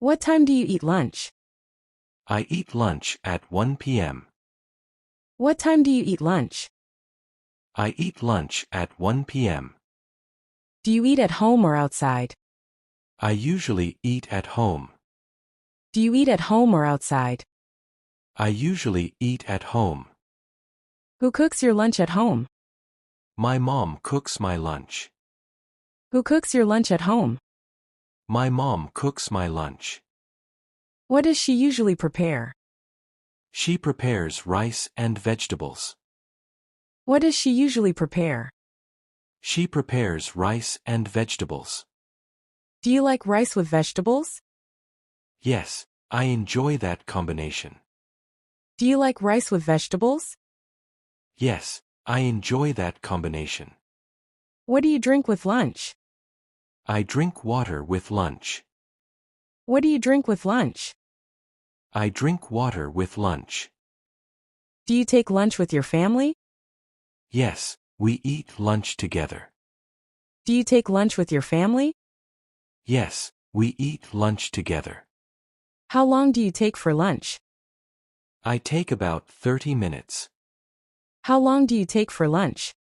What time do you eat lunch? I eat lunch at 1 p.m. What time do you eat lunch? I eat lunch at 1 p.m. Do you eat at home or outside? I usually eat at home. Do you eat at home or outside? I usually eat at home. Who cooks your lunch at home? My mom cooks my lunch. Who cooks your lunch at home? My mom cooks my lunch. What does she usually prepare? She prepares rice and vegetables. What does she usually prepare? She prepares rice and vegetables. Do you like rice with vegetables? Yes, I enjoy that combination. Do you like rice with vegetables? Yes, I enjoy that combination. What do you drink with lunch? I drink water with lunch. What do you drink with lunch? I drink water with lunch. Do you take lunch with your family? Yes, we eat lunch together. Do you take lunch with your family? Yes, we eat lunch together. How long do you take for lunch? I take about 30 minutes. How long do you take for lunch?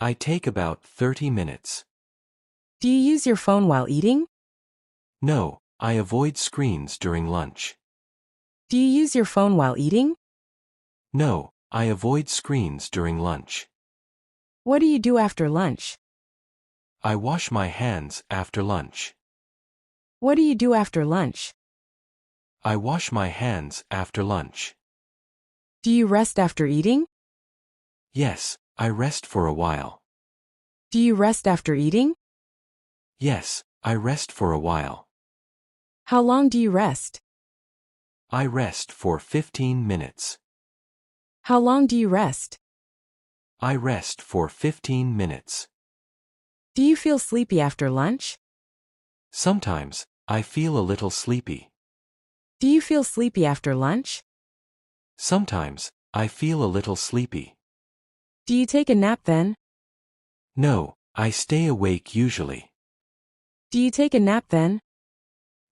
I take about 30 minutes. Do you use your phone while eating? No, I avoid screens during lunch. Do you use your phone while eating? No, I avoid screens during lunch. What do you do after lunch? I wash my hands after lunch. What do you do after lunch? I wash my hands after lunch. Do you rest after eating? Yes, I rest for a while. Do you rest after eating? Yes, I rest for a while. How long do you rest? I rest for 15 minutes. How long do you rest? I rest for 15 minutes. Do you feel sleepy after lunch? Sometimes, I feel a little sleepy. Do you feel sleepy after lunch? Sometimes, I feel a little sleepy. Do you take a nap then? No, I stay awake usually. Do you take a nap then?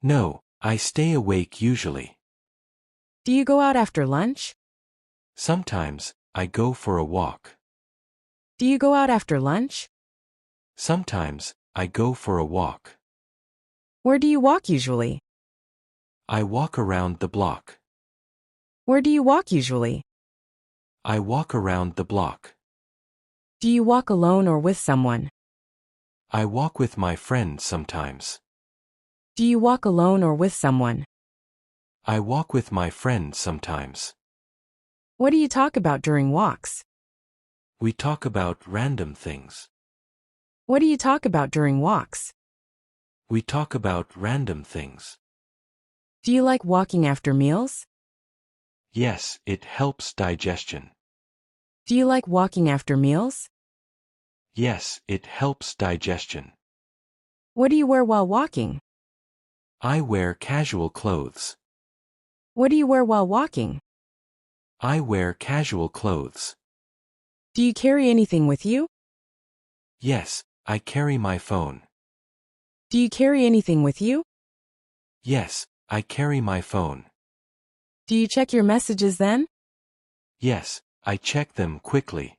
No, I stay awake usually. Do you go out after lunch? Sometimes, I go for a walk. Do you go out after lunch? Sometimes, I go for a walk. Where do you walk usually? I walk around the block. Where do you walk usually? I walk around the block. Do you walk alone or with someone? I walk with my friends sometimes. Do you walk alone or with someone? I walk with my friends sometimes. What do you talk about during walks? We talk about random things. What do you talk about during walks? We talk about random things. Do you like walking after meals? Yes, it helps digestion. Do you like walking after meals? Yes, it helps digestion. What do you wear while walking? I wear casual clothes. What do you wear while walking? I wear casual clothes. Do you carry anything with you? Yes, I carry my phone. Do you carry anything with you? Yes, I carry my phone. Do you check your messages then? Yes, I check them quickly.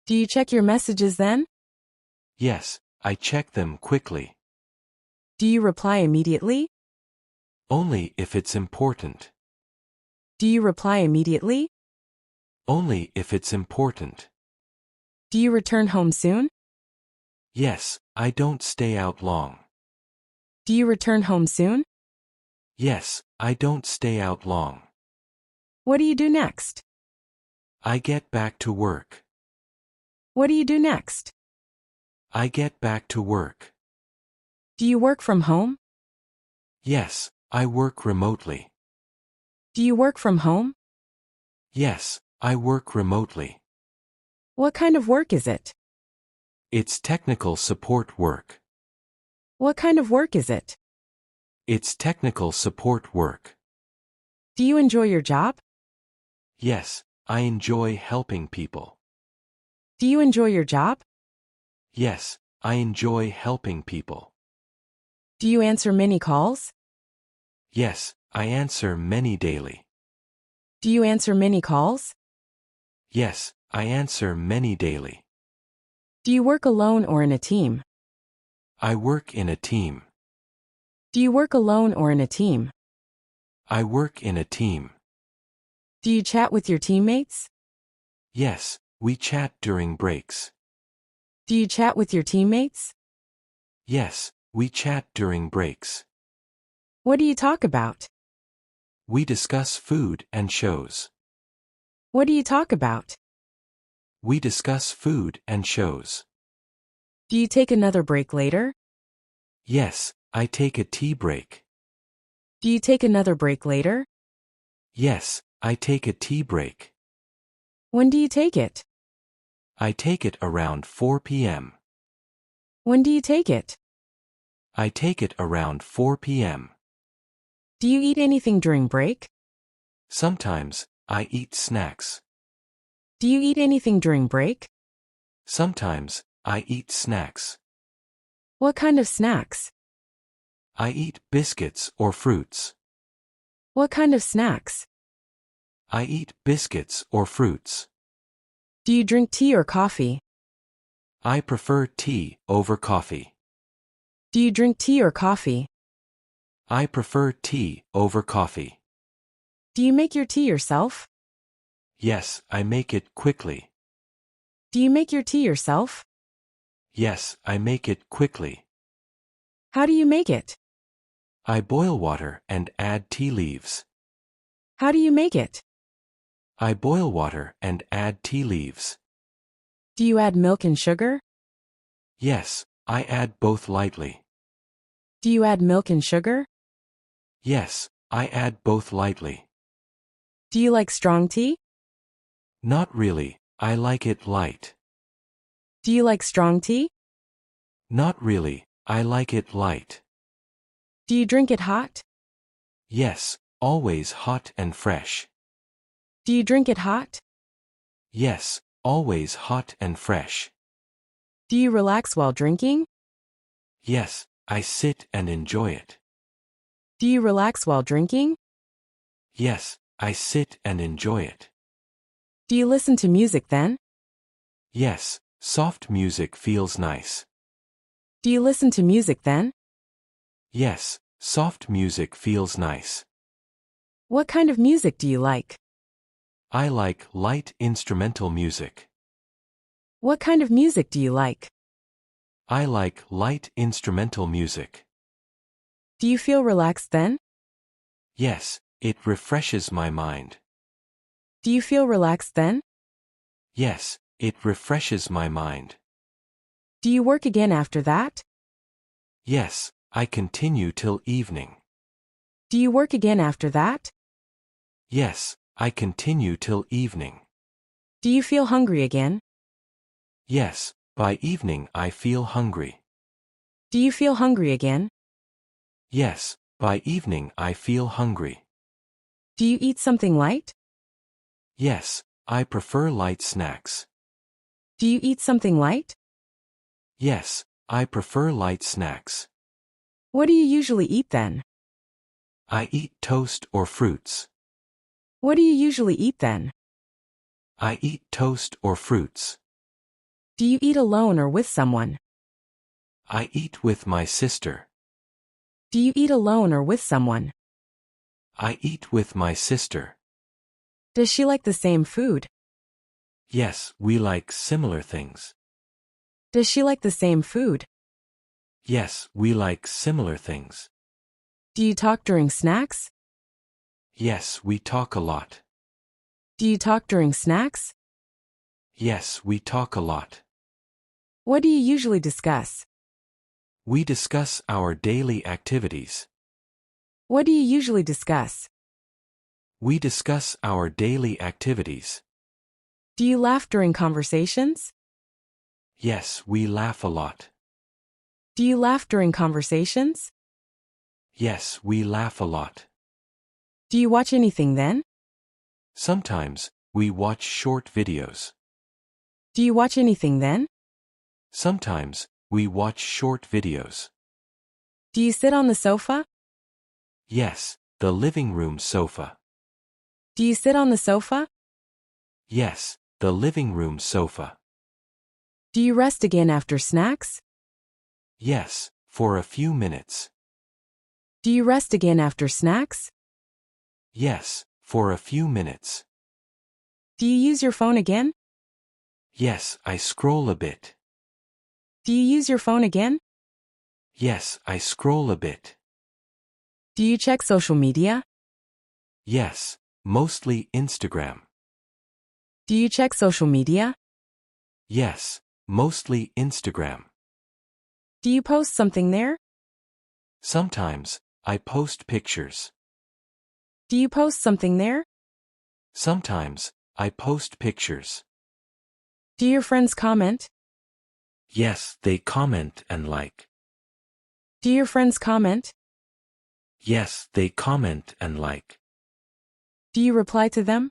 Do you check your messages then? Yes, I check them quickly. Do you reply immediately? Only if it's important. Do you reply immediately? Only if it's important. Do you return home soon? Yes, I don't stay out long. Do you return home soon? Yes, I don't stay out long. What do you do next? I get back to work. What do you do next? I get back to work. Do you work from home? Yes, I work remotely. Do you work from home? Yes, I work remotely. What kind of work is it? It's technical support work. What kind of work is it? It's technical support work. Do you enjoy your job? Yes, I enjoy helping people. Do you enjoy your job? Yes, I enjoy helping people. Do you answer many calls? Yes, I answer many daily. Do you answer many calls? Yes, I answer many daily. Do you work alone or in a team? I work in a team. Do you work alone or in a team? I work in a team. Do you chat with your teammates? Yes, we chat during breaks. Do you chat with your teammates? Yes, we chat during breaks. What do you talk about? We discuss food and shows. What do you talk about? We discuss food and shows. Do you take another break later? Yes, I take a tea break. Do you take another break later? Yes, I take a tea break. When do you take it? I take it around 4 p.m. When do you take it? I take it around 4 p.m. Do you eat anything during break? Sometimes, I eat snacks. Do you eat anything during break? Sometimes, I eat snacks. What kind of snacks? I eat biscuits or fruits. What kind of snacks? I eat biscuits or fruits. Do you drink tea or coffee? I prefer tea over coffee. Do you drink tea or coffee? I prefer tea over coffee. Do you make your tea yourself? Yes, I make it quickly. Do you make your tea yourself? Yes, I make it quickly. How do you make it? I boil water and add tea leaves. How do you make it? I boil water and add tea leaves. Do you add milk and sugar? Yes, I add both lightly. Do you add milk and sugar? Yes, I add both lightly. Do you like strong tea? Not really, I like it light. Do you like strong tea? Not really, I like it light. Do you drink it hot? Yes, always hot and fresh. Do you drink it hot? Yes, always hot and fresh. Do you relax while drinking? Yes, I sit and enjoy it. Do you relax while drinking? Yes, I sit and enjoy it. Do you listen to music then? Yes, soft music feels nice. Do you listen to music then? Yes, soft music feels nice. What kind of music do you like? I like light instrumental music. What kind of music do you like? I like light instrumental music. Do you feel relaxed then? Yes, it refreshes my mind. Do you feel relaxed then? Yes, it refreshes my mind. Do you work again after that? Yes, I continue till evening. Do you work again after that? Yes, I continue till evening. Do you feel hungry again? Yes, by evening I feel hungry. Do you feel hungry again? Yes, by evening I feel hungry. Do you eat something light? Yes, I prefer light snacks. Do you eat something light? Yes, I prefer light snacks. What do you usually eat then? I eat toast or fruits. What do you usually eat then? I eat toast or fruits. Do you eat alone or with someone? I eat with my sister. Do you eat alone or with someone? I eat with my sister. Does she like the same food? Yes, we like similar things. Does she like the same food? Yes, we like similar things. Do you talk during snacks? Yes, we talk a lot. Do you talk during snacks? Yes, we talk a lot. What do you usually discuss? We discuss our daily activities. What do you usually discuss? We discuss our daily activities. Do you laugh during conversations? Yes, we laugh a lot. Do you laugh during conversations? Yes, we laugh a lot. Do you watch anything then? Sometimes, we watch short videos. Do you watch anything then? Sometimes, we watch short videos. Do you sit on the sofa? Yes, the living room sofa. Do you sit on the sofa? Yes, the living room sofa. Do you rest again after snacks? Yes, for a few minutes. Do you rest again after snacks? Yes, for a few minutes. Do you use your phone again? Yes, I scroll a bit. Do you use your phone again? Yes, I scroll a bit. Do you check social media? Yes, mostly Instagram. Do you check social media? Yes, mostly Instagram. Do you post something there? Sometimes, I post pictures. Do you post something there? Sometimes, I post pictures. Do your friends comment? Yes, they comment and like. Do your friends comment? Yes, they comment and like. Do you reply to them?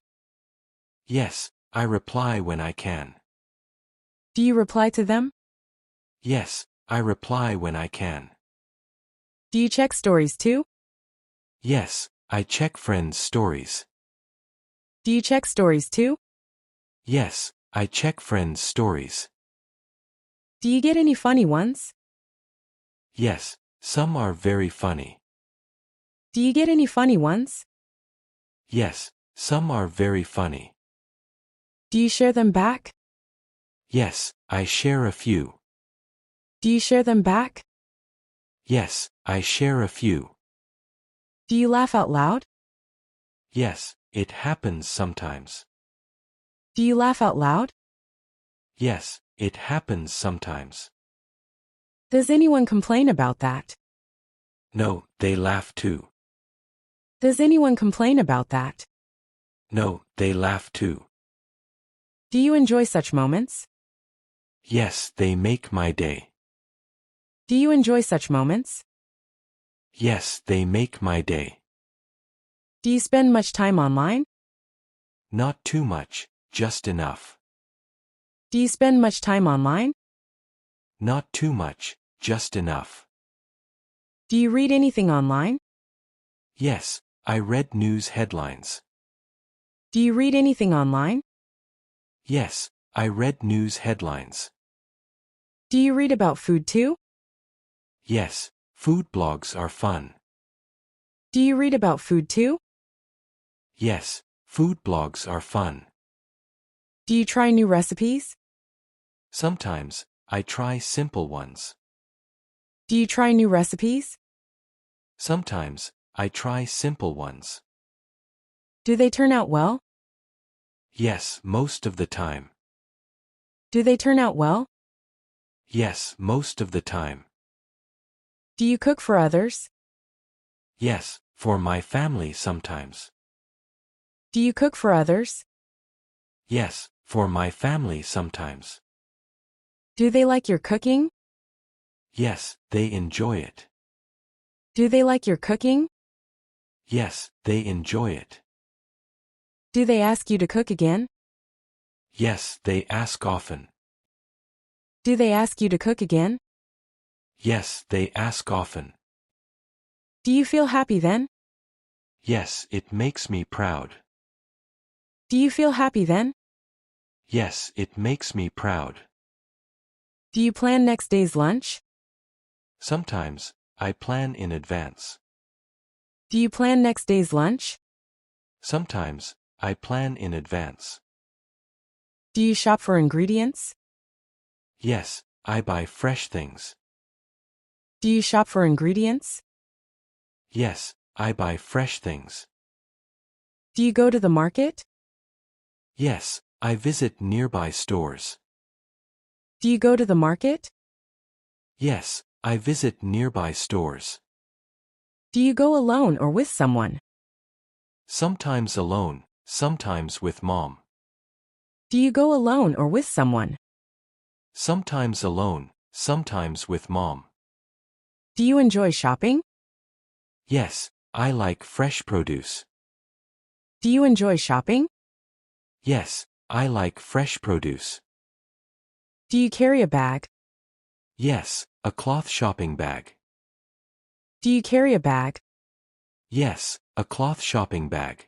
Yes, I reply when I can. Do you reply to them? Yes, I reply when I can. Do you check stories too? Yes, I check friends' stories. Do you check stories too? Yes, I check friends' stories. Do you get any funny ones? Yes, some are very funny. Do you get any funny ones? Yes, some are very funny. Do you share them back? Yes, I share a few. Do you share them back? Yes, I share a few. Do you laugh out loud? Yes, it happens sometimes. Do you laugh out loud? Yes, it happens sometimes. Does anyone complain about that? No, they laugh too. Does anyone complain about that? No, they laugh too. Do you enjoy such moments? Yes, they make my day. Do you enjoy such moments? Yes, they make my day. Do you spend much time online? Not too much, just enough. Do you spend much time online? Not too much, just enough. Do you read anything online? Yes, I read news headlines. Do you read anything online? Yes, I read news headlines. Do you read about food too? Yes, food blogs are fun. Do you read about food too? Yes, food blogs are fun. Do you try new recipes? Sometimes, I try simple ones. Do you try new recipes? Sometimes, I try simple ones. Do they turn out well? Yes, most of the time. Do they turn out well? Yes, most of the time. Do you cook for others? Yes, for my family sometimes. Do you cook for others? Yes, for my family sometimes. Do they like your cooking? Yes, they enjoy it. Do they like your cooking? Yes, they enjoy it. Do they ask you to cook again? Yes, they ask often. Do they ask you to cook again? Yes, they ask often. Do you feel happy then? Yes, it makes me proud. Do you feel happy then? Yes, it makes me proud. Do you plan next day's lunch? Sometimes, I plan in advance. Do you plan next day's lunch? Sometimes, I plan in advance. Do you shop for ingredients? Yes, I buy fresh things. Do you shop for ingredients? Yes, I buy fresh things. Do you go to the market? Yes, I visit nearby stores. Do you go to the market? Yes, I visit nearby stores. Do you go alone or with someone? Sometimes alone, sometimes with mom. Do you go alone or with someone? Sometimes alone, sometimes with mom. Do you enjoy shopping? Yes, I like fresh produce. Do you enjoy shopping? Yes, I like fresh produce. Do you carry a bag? Yes, a cloth shopping bag. Do you carry a bag? Yes, a cloth shopping bag.